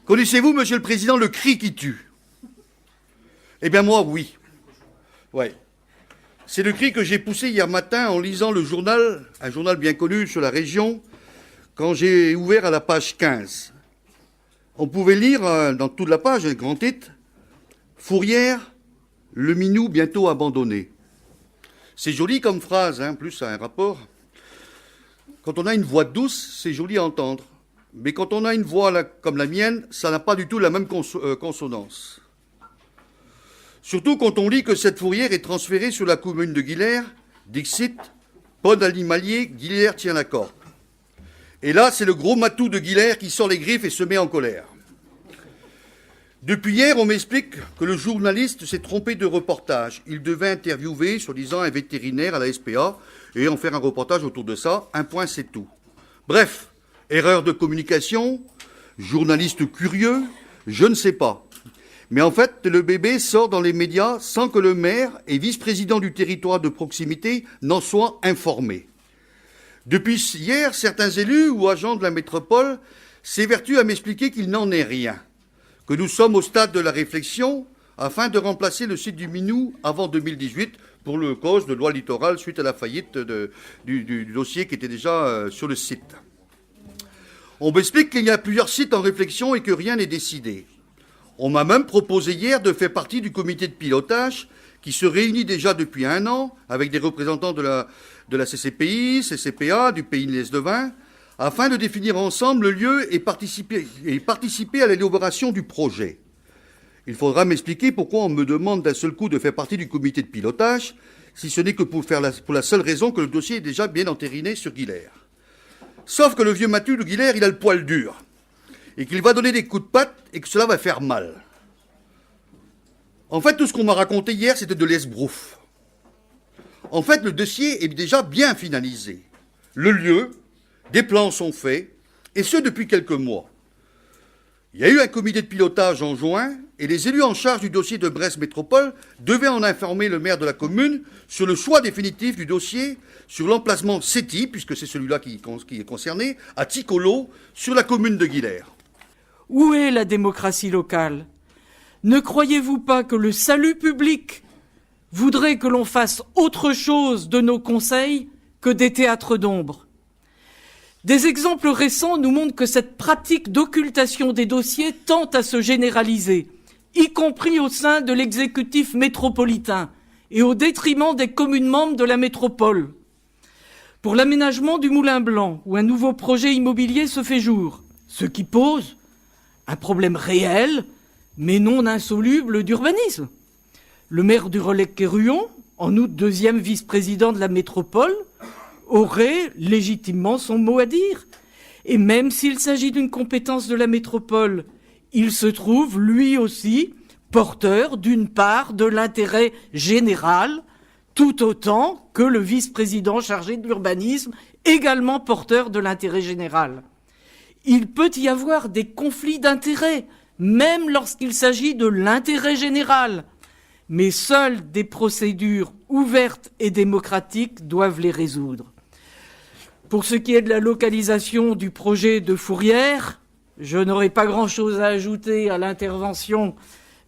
Connaissez-vous, Monsieur le Président, le cri qui tue? Eh bien moi, oui. Ouais. C'est le cri que j'ai poussé hier matin en lisant le journal, un journal bien connu sur la région, quand j'ai ouvert à la page 15. On pouvait lire dans toute la page un grand titre, « Fourrière, le minou bientôt abandonné ». C'est joli comme phrase, hein, plus ça a un rapport. Quand on a une voix douce, c'est joli à entendre. Mais quand on a une voix comme la mienne, ça n'a pas du tout la même consonance. Surtout quand on lit que cette fourrière est transférée sur la commune de Guillers, dixit, bon animalier, Guillers tient la corde. Et là, c'est le gros matou de Guillers qui sort les griffes et se met en colère. Depuis hier, on m'explique que le journaliste s'est trompé de reportage. Il devait interviewer, soi-disant, un vétérinaire à la SPA et en faire un reportage autour de ça. Un point, c'est tout. Bref, erreur de communication, journaliste curieux, je ne sais pas. Mais en fait, le bébé sort dans les médias sans que le maire et vice-président du territoire de proximité n'en soient informés. Depuis hier, certains élus ou agents de la métropole s'évertuent à m'expliquer qu'il n'en est rien, que nous sommes au stade de la réflexion afin de remplacer le site du Minou avant 2018 pour le cause de loi littorale suite à la faillite du dossier qui était déjà sur le site. On m'explique qu'il y a plusieurs sites en réflexion et que rien n'est décidé. On m'a même proposé hier de faire partie du comité de pilotage qui se réunit déjà depuis 1 an avec des représentants de la CCPI, CCPA, du Pays de l'Est-de-Vin, afin de définir ensemble le lieu et participer à l'élaboration du projet. Il faudra m'expliquer pourquoi on me demande d'un seul coup de faire partie du comité de pilotage, si ce n'est que pour la seule raison que le dossier est déjà bien entériné sur Guillers. Sauf que le vieux Mathieu de Guillers, il a le poil dur, et qu'il va donner des coups de patte et que cela va faire mal. En fait, tout ce qu'on m'a raconté hier, c'était de l'esbrouf. En fait, le dossier est déjà bien finalisé. Le lieu, des plans sont faits, et ce depuis quelques mois. Il y a eu un comité de pilotage en juin, et les élus en charge du dossier de Brest Métropole devaient en informer le maire de la commune sur le choix définitif du dossier, sur l'emplacement CETI, puisque c'est celui-là qui est concerné, à Ticolo, sur la commune de Guillers. Où est la démocratie locale? Ne croyez-vous pas que le salut public voudrait que l'on fasse autre chose de nos conseils que des théâtres d'ombre? Des exemples récents nous montrent que cette pratique d'occultation des dossiers tend à se généraliser, y compris au sein de l'exécutif métropolitain et au détriment des communes membres de la métropole. Pour l'aménagement du Moulin Blanc, où un nouveau projet immobilier se fait jour, ce qui pose un problème réel, mais non insoluble d'urbanisme. Le maire du Relecq-Kerhuon, en août 2e vice-président de la métropole, aurait légitimement son mot à dire. Et même s'il s'agit d'une compétence de la métropole, il se trouve, lui aussi, porteur d'une part de l'intérêt général, tout autant que le vice-président chargé de l'urbanisme, également porteur de l'intérêt général. Il peut y avoir des conflits d'intérêts, même lorsqu'il s'agit de l'intérêt général. Mais seules des procédures ouvertes et démocratiques doivent les résoudre. Pour ce qui est de la localisation du projet de Fourrière, je n'aurai pas grand-chose à ajouter à l'intervention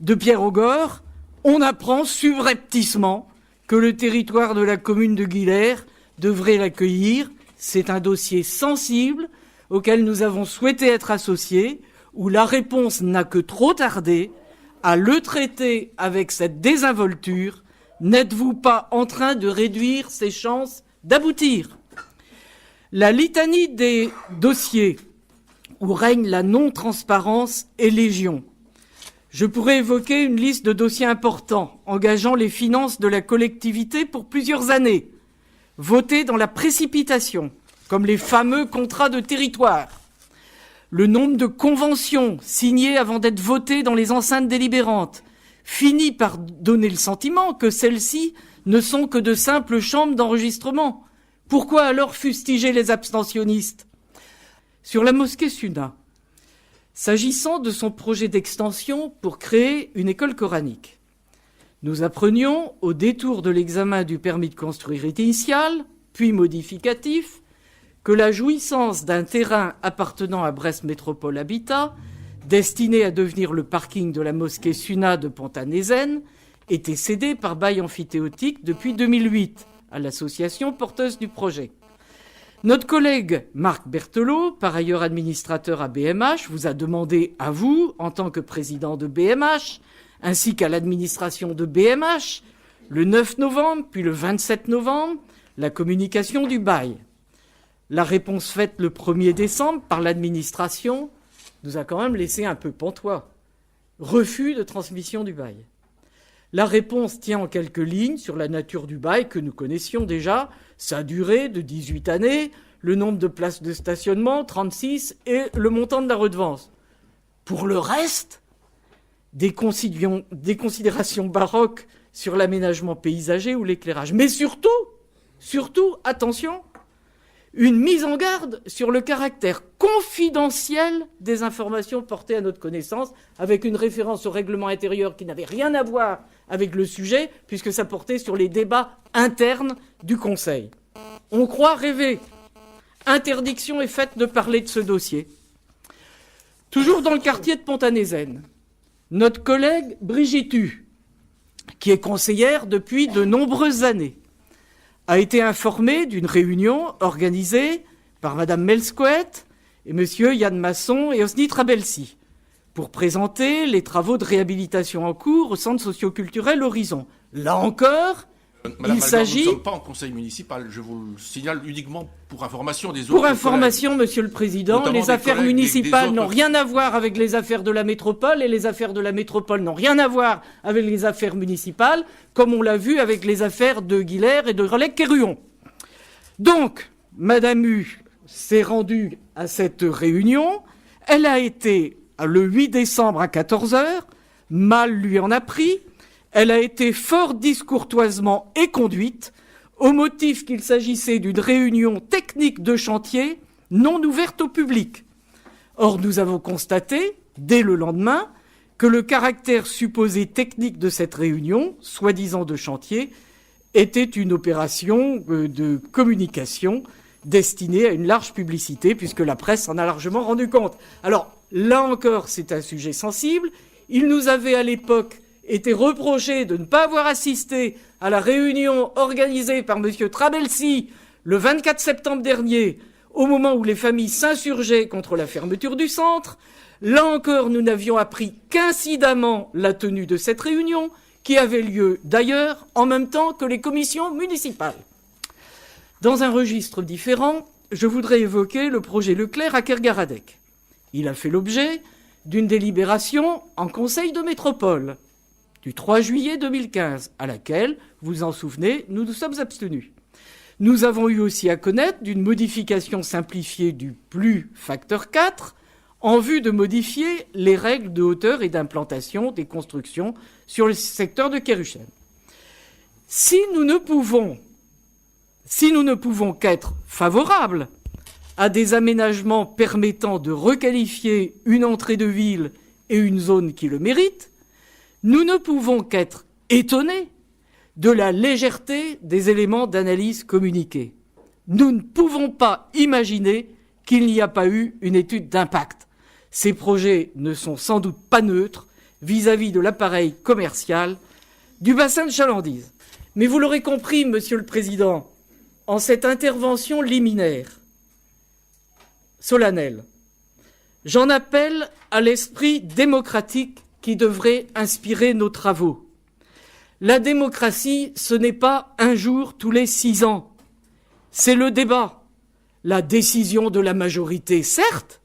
de Pierre Augore. On apprend subrepticement que le territoire de la commune de Guillers devrait l'accueillir. C'est un dossier sensible auquel nous avons souhaité être associés, où la réponse n'a que trop tardé à le traiter avec cette désinvolture. N'êtes-vous pas en train de réduire ses chances d'aboutir? La litanie des dossiers où règne la non-transparence est légion. Je pourrais évoquer une liste de dossiers importants engageant les finances de la collectivité pour plusieurs années, votés dans la précipitation, comme les fameux contrats de territoire. Le nombre de conventions signées avant d'être votées dans les enceintes délibérantes finit par donner le sentiment que celles-ci ne sont que de simples chambres d'enregistrement. Pourquoi alors fustiger les abstentionnistes? Sur la mosquée Sunna, s'agissant de son projet d'extension pour créer une école coranique, nous apprenions, au détour de l'examen du permis de construire initial, puis modificatif, que la jouissance d'un terrain appartenant à Brest Métropole Habitat destiné à devenir le parking de la mosquée Sunna de Pont-à-Nézen, était cédé par bail emphytéotique depuis 2008 à l'association porteuse du projet. Notre collègue Marc Berthelot, par ailleurs administrateur à BMH, vous a demandé à vous, en tant que président de BMH, ainsi qu'à l'administration de BMH, le 9 novembre, puis le 27 novembre, la communication du bail. La réponse faite le 1er décembre par l'administration nous a quand même laissé un peu pantois. Refus de transmission du bail. La réponse tient en quelques lignes sur la nature du bail que nous connaissions déjà, sa durée de 18 années, le nombre de places de stationnement, 36, et le montant de la redevance. Pour le reste, des considérations baroques sur l'aménagement paysager ou l'éclairage. Mais surtout, attention, une mise en garde sur le caractère confidentiel des informations portées à notre connaissance, avec une référence au règlement intérieur qui n'avait rien à voir avec le sujet, puisque ça portait sur les débats internes du Conseil. On croit rêver. Interdiction est faite de parler de ce dossier. Toujours dans le quartier de Pont-à-Nézen, notre collègue Brigitte Hu, qui est conseillère depuis de nombreuses années, a été informée d'une réunion organisée par Mme Melskouet et M. Yann Masson et Osni Trabelsi pour présenter les travaux de réhabilitation en cours au centre socio-culturel Horizon. Là encore, Madame il s'agit... Nous ne sommes pas en conseil municipal, je vous le signale uniquement pour information des autres. Pour information, Monsieur le Président, les affaires municipales n'ont rien à voir avec les affaires de la métropole et les affaires de la métropole n'ont rien à voir avec les affaires municipales, comme on l'a vu avec les affaires de Guilher et de Relais-Quéruon. Donc, Madame Hu s'est rendue à cette réunion. Elle a été le 8 décembre à 14h. Mal lui en a pris. Elle a été fort discourtoisement éconduite au motif qu'il s'agissait d'une réunion technique de chantier non ouverte au public. Or, nous avons constaté, dès le lendemain, que le caractère supposé technique de cette réunion, soi-disant de chantier, était une opération de communication destinée à une large publicité, puisque la presse en a largement rendu compte. Alors, là encore, c'est un sujet sensible. Il nous avait à l'époque été reproché de ne pas avoir assisté à la réunion organisée par M. Trabelsi le 24 septembre dernier, au moment où les familles s'insurgeaient contre la fermeture du centre. Là encore, nous n'avions appris qu'incidemment la tenue de cette réunion, qui avait lieu d'ailleurs en même temps que les commissions municipales. Dans un registre différent, je voudrais évoquer le projet Leclerc à Kergaradec. Il a fait l'objet d'une délibération en Conseil de métropole du 3 juillet 2015, à laquelle, vous vous en souvenez, nous nous sommes abstenus. Nous avons eu aussi à connaître d'une modification simplifiée du PLU facteur 4 en vue de modifier les règles de hauteur et d'implantation des constructions sur le secteur de Kéruchen. Si nous ne pouvons qu'être favorables à des aménagements permettant de requalifier une entrée de ville et une zone qui le mérite, nous ne pouvons qu'être étonnés de la légèreté des éléments d'analyse communiqués. Nous ne pouvons pas imaginer qu'il n'y a pas eu une étude d'impact. Ces projets ne sont sans doute pas neutres vis-à-vis de l'appareil commercial du bassin de chalandise. Mais vous l'aurez compris, Monsieur le Président, en cette intervention liminaire, solennelle, j'en appelle à l'esprit démocratique qui devrait inspirer nos travaux. La démocratie, ce n'est pas un jour tous les 6 ans. C'est le débat, la décision de la majorité, certes,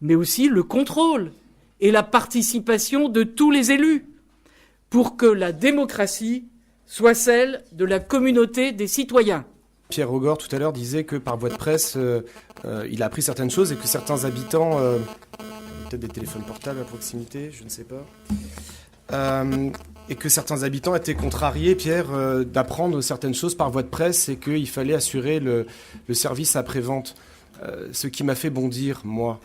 mais aussi le contrôle et la participation de tous les élus pour que la démocratie soit celle de la communauté des citoyens. Pierre Rogor, tout à l'heure, disait que par voie de presse, il a appris certaines choses et que certains habitants... peut-être des téléphones portables à proximité, je ne sais pas. Et que certains habitants étaient contrariés, Pierre, d'apprendre certaines choses par voie de presse et qu'il fallait assurer le service après-vente. Ce qui m'a fait bondir, moi,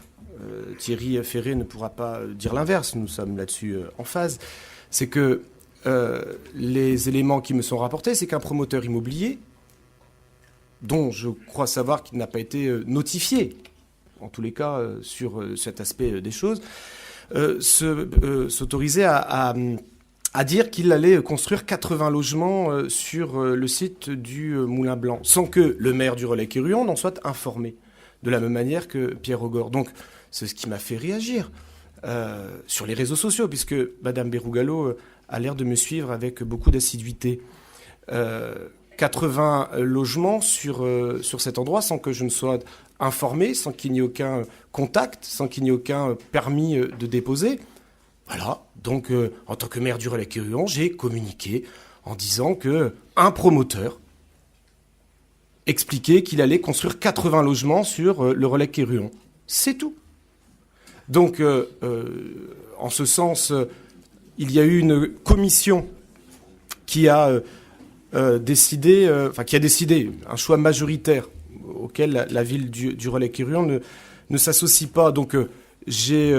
Thierry Ferré ne pourra pas dire l'inverse, nous sommes là-dessus en phase, c'est que les éléments qui me sont rapportés, c'est qu'un promoteur immobilier, dont je crois savoir qu'il n'a pas été notifié, en tous les cas sur cet aspect des choses, s'autoriser à dire qu'il allait construire 80 logements sur le site du Moulin Blanc, sans que le maire du Relecq-et-Ruan n'en soit informé, de la même manière que Pierre Ogor. Donc, c'est ce qui m'a fait réagir sur les réseaux sociaux, puisque Madame Berrugallo a l'air de me suivre avec beaucoup d'assiduité. 80 logements sur cet endroit sans que je ne sois informé, sans qu'il n'y ait aucun contact, sans qu'il n'y ait aucun permis de déposer. Voilà, donc en tant que maire du Relecq-et-Ruan, j'ai communiqué en disant qu'un promoteur expliquait qu'il allait construire 80 logements sur le Relecq-et-Ruan. C'est tout. Donc, en ce sens, il y a eu une commission qui a décidé un choix majoritaire auquel la ville du Relecq-et-Ruan ne s'associe pas. Donc, j'ai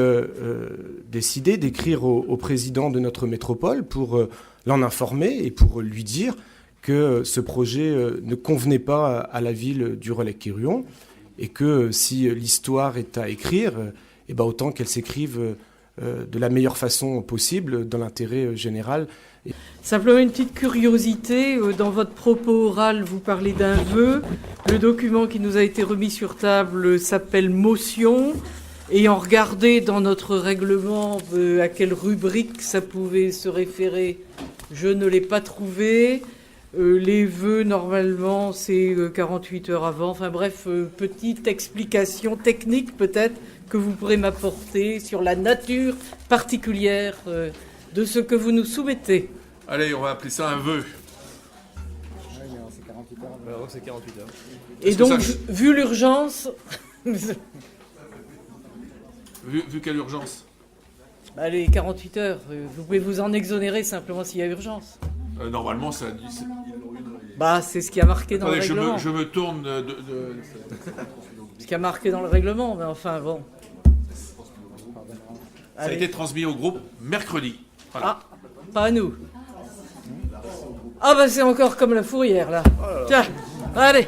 décidé d'écrire au président de notre métropole pour l'en informer et pour lui dire que ce projet ne convenait pas à la ville du Relecq-et-Ruan et que si l'histoire est à écrire, autant qu'elle s'écrive de la meilleure façon possible dans l'intérêt général. Simplement une petite curiosité, dans votre propos oral, vous parlez d'un vœu. Le document qui nous a été remis sur table s'appelle motion. Ayant regardé dans notre règlement à quelle rubrique ça pouvait se référer, je ne l'ai pas trouvé. Les vœux, normalement, c'est 48 heures avant. Enfin bref, petite explication technique peut-être que vous pourrez m'apporter sur la nature particulière de ce que vous nous soumettez. Allez, on va appeler ça un vœu. C'est 48 heures. Alors, c'est 48 heures. Et donc, vu l'urgence... Vu quelle urgence? Allez, 48 heures, vous pouvez vous en exonérer simplement s'il y a urgence. Normalement, ça dit... C'est ce qui a marqué dans le Attendez, règlement. je me tourne Ce qui a marqué dans le règlement, mais enfin bon. Ça a été transmis au groupe mercredi. Voilà. Ah, pas à nous. Ah c'est encore comme la fourrière, là. Tiens, allez.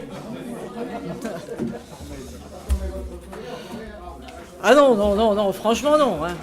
Ah non, franchement non. Hein.